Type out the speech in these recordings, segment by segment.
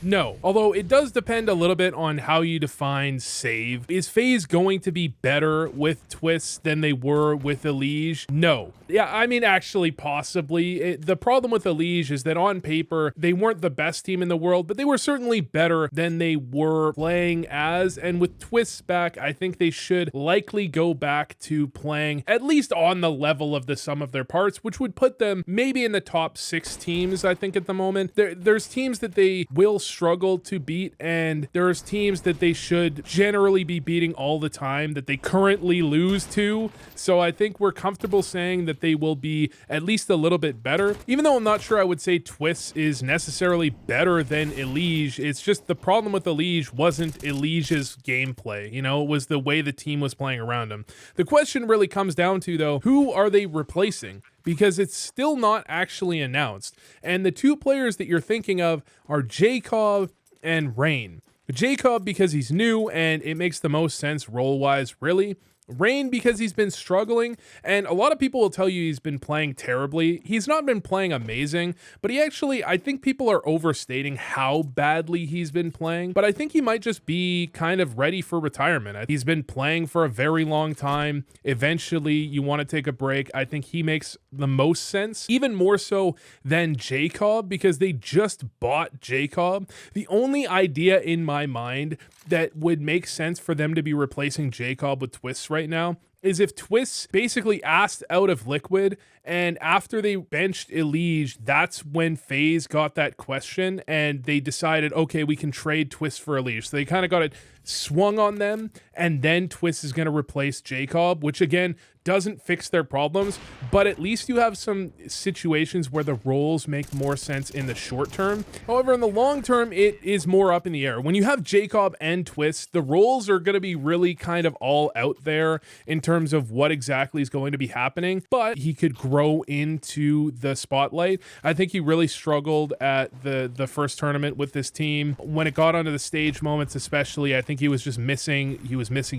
No, although it does depend a little bit on how you define save. Is Faze going to be better with Twistzz than they were with Elige? No. Yeah, I mean, actually, possibly. The problem with Elige is that on paper, they weren't the best team in the world, but they were certainly better than they were playing as. And with Twistzz back, I think they should likely go back to playing at least on the level of the sum of their parts, which would put them maybe in the top 6 teams, I think, at the moment. There's teams that they will struggle to beat, and there's teams that they should generally be beating all the time that they currently lose to. So I think we're comfortable saying that they will be at least a little bit better, even though I'm not sure I would say Twistzz is necessarily better than Elige. It's just the problem with Elige wasn't Elige's gameplay, you know, it was the way the team was playing around him. The question really comes down to, though, who are they replacing? Because it's still not actually announced. And the 2 players that you're thinking of are Jacob and Rain. Jacob because he's new and it makes the most sense role-wise, really. Rain because he's been struggling, and a lot of people will tell you he's been playing terribly. He's not been playing amazing, but he actually, I think people are overstating how badly he's been playing, but I think he might just be kind of ready for retirement. He's been playing for a very long time. Eventually, you want to take a break. I think he makes the most sense, even more so than Jacob, because they just bought Jacob. The only idea in my mind that would make sense for them to be replacing Jacob with Twistzz right now is if Twistzz basically asked out of Liquid, and after they benched Elige, that's when Faze got that question and they decided, okay, we can trade Twistzz for Elige. So they kind of got it swung on them, and then Twistzz is going to replace Jacob, which again doesn't fix their problems, but at least you have some situations where the roles make more sense in the short term. However, in the long term, it is more up in the air. When you have Jacob and Twistzz, the roles are going to be really kind of all out there in terms of what exactly is going to be happening, but he could grow into the spotlight. I think he really struggled at the first tournament with this team. When it got onto the stage moments especially, I think he was missing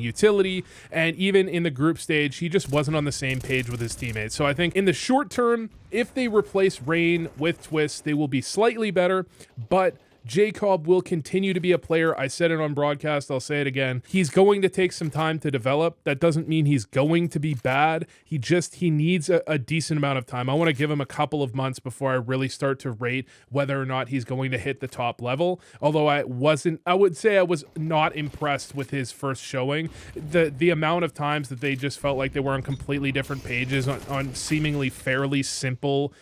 utility, and even in the group stage, he just wasn't on the same page with his teammates. So I think in the short term, if they replace Rain with Twistzz, they will be slightly better, but Jacob will continue to be a player. I said it on broadcast, I'll say it again. He's going to take some time to develop. That doesn't mean he's going to be bad. He needs a decent amount of time. I want to give him a couple of months before I really start to rate whether or not he's going to hit the top level. Although I would say I was not impressed with his first showing. The amount of times that they just felt like they were on completely different pages on seemingly fairly simple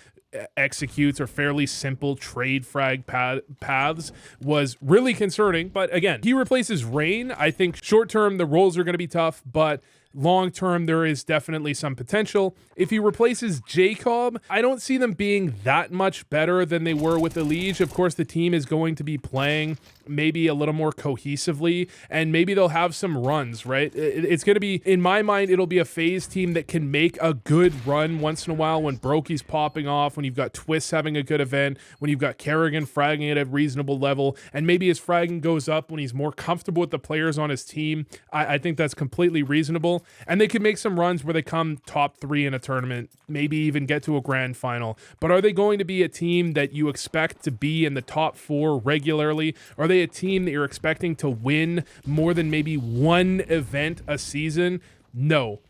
executes or fairly simple trade frag paths was really concerning. But again, he replaces Rain. I think short term the roles are going to be tough, but long term there is definitely some potential. If he replaces Jacob, I don't see them being that much better than they were with Elige. Of course, the team is going to be playing maybe a little more cohesively, and maybe they'll have some runs, right? It's going to be, in my mind, it'll be a Faze team that can make a good run once in a while when Brokey's popping off, when you've got Twistzz having a good event, when you've got Kerrigan fragging at a reasonable level, and maybe his fragging goes up when he's more comfortable with the players on his team. I think that's completely reasonable, and they could make some runs where they come top 3 in a tournament, maybe even get to a grand final. But are they going to be a team that you expect to be in the top 4 regularly? Are they a team that you're expecting to win more than maybe one event a season? No.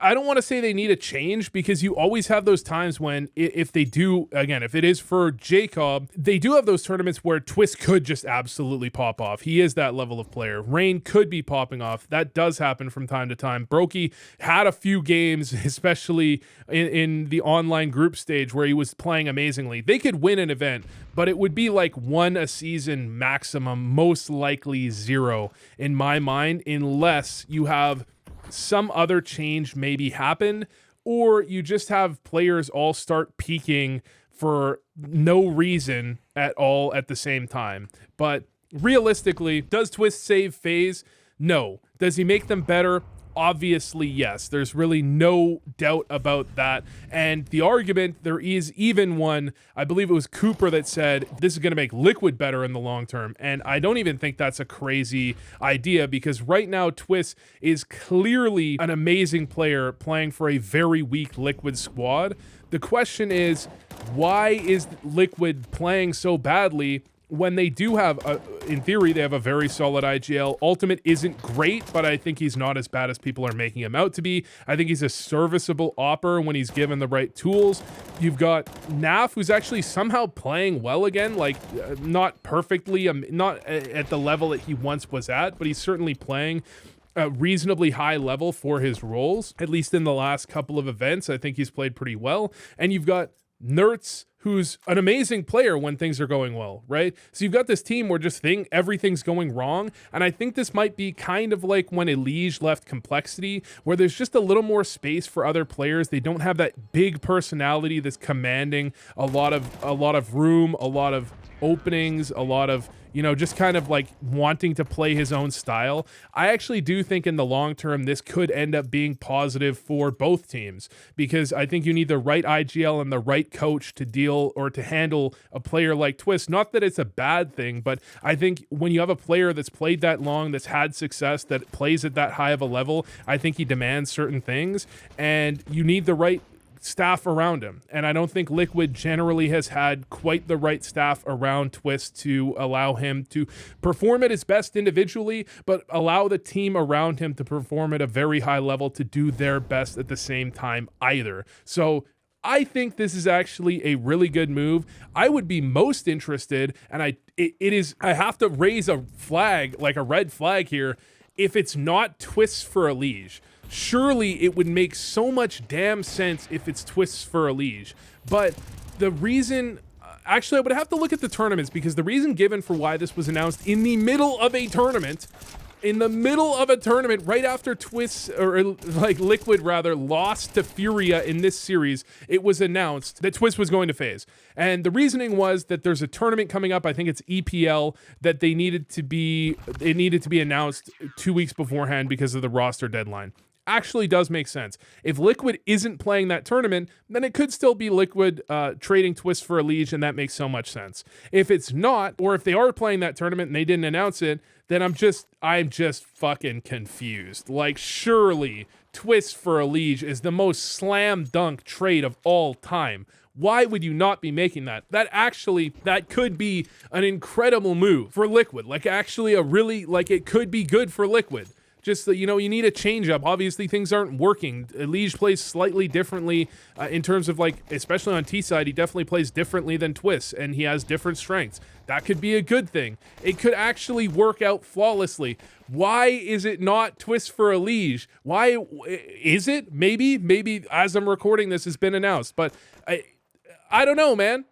I don't want to say they need a change, because you always have those times when, if they do, again, if it is for Jacob, they do have those tournaments where Twistzz could just absolutely pop off. He is that level of player. Rain could be popping off. That does happen from time to time. Brokey had a few games, especially in the online group stage, where he was playing amazingly. They could win an event, but it would be like 1 a season maximum, most likely 0 in my mind, unless you have some other change maybe happen, or you just have players all start peaking for no reason at all at the same time. But realistically, does Twistzz save Faze? No. Does he make them better? Obviously, yes. There's really no doubt about that. And the argument, there is even one, I believe it was Cooper that said, this is going to make Liquid better in the long term. And I don't even think that's a crazy idea, because right now Twistzz is clearly an amazing player playing for a very weak Liquid squad. The question is, why is Liquid playing so badly when they do have, in theory, they have a very solid IGL. Ultimate isn't great, but I think he's not as bad as people are making him out to be. I think he's a serviceable opper when he's given the right tools. You've got Naf, who's actually somehow playing well again, like not perfectly, not at the level that he once was at, but he's certainly playing a reasonably high level for his roles, at least in the last couple of events. I think he's played pretty well. And you've got Nertz, who's an amazing player when things are going well, right? So you've got this team where just everything's going wrong, and I think this might be kind of like when Elige left Complexity, where there's just a little more space for other players. They don't have that big personality that's commanding a lot of room, a lot of openings, a lot of, you know, just kind of like wanting to play his own style. I actually do think in the long term, this could end up being positive for both teams, because I think you need the right IGL and the right coach to deal or to handle a player like Twistzz. Not that it's a bad thing, but I think when you have a player that's played that long, that's had success, that plays at that high of a level, I think he demands certain things, and you need the right staff around him. And I don't think Liquid generally has had quite the right staff around Twistzz to allow him to perform at his best individually, but allow the team around him to perform at a very high level to do their best at the same time either. So I think this is actually a really good move. I would be most interested, and I have to raise a flag, like a red flag here, if it's not Twistzz for Elige. Surely it would make so much damn sense if it's Twistzz for Elige. But the reason, actually I would have to look at the tournaments, because the reason given for why this was announced in the middle of a tournament, right after Twistzz, or like Liquid rather, lost to Furia in this series, it was announced that Twistzz was going to Faze. And the reasoning was that there's a tournament coming up, I think it's EPL, that it needed to be announced 2 weeks beforehand because of the roster deadline. Actually does make sense. If Liquid isn't playing that tournament, then it could still be Liquid trading Twistzz for Elige, and that makes so much sense. If it's not, or if they are playing that tournament and they didn't announce it, then I'm just fucking confused. Like, surely Twistzz for Elige is the most slam dunk trade of all time. Why would you not be making that? That could be an incredible move for Liquid. Like, actually it could be good for Liquid. Just that, you know, you need a change up. Obviously, things aren't working. Elige plays slightly differently in terms of, like, especially on T side, he definitely plays differently than Twistzz, and he has different strengths. That could be a good thing. It could actually work out flawlessly. Why is it not Twistzz for Elige? Why is it? Maybe as I'm recording this, has been announced, but I don't know, man.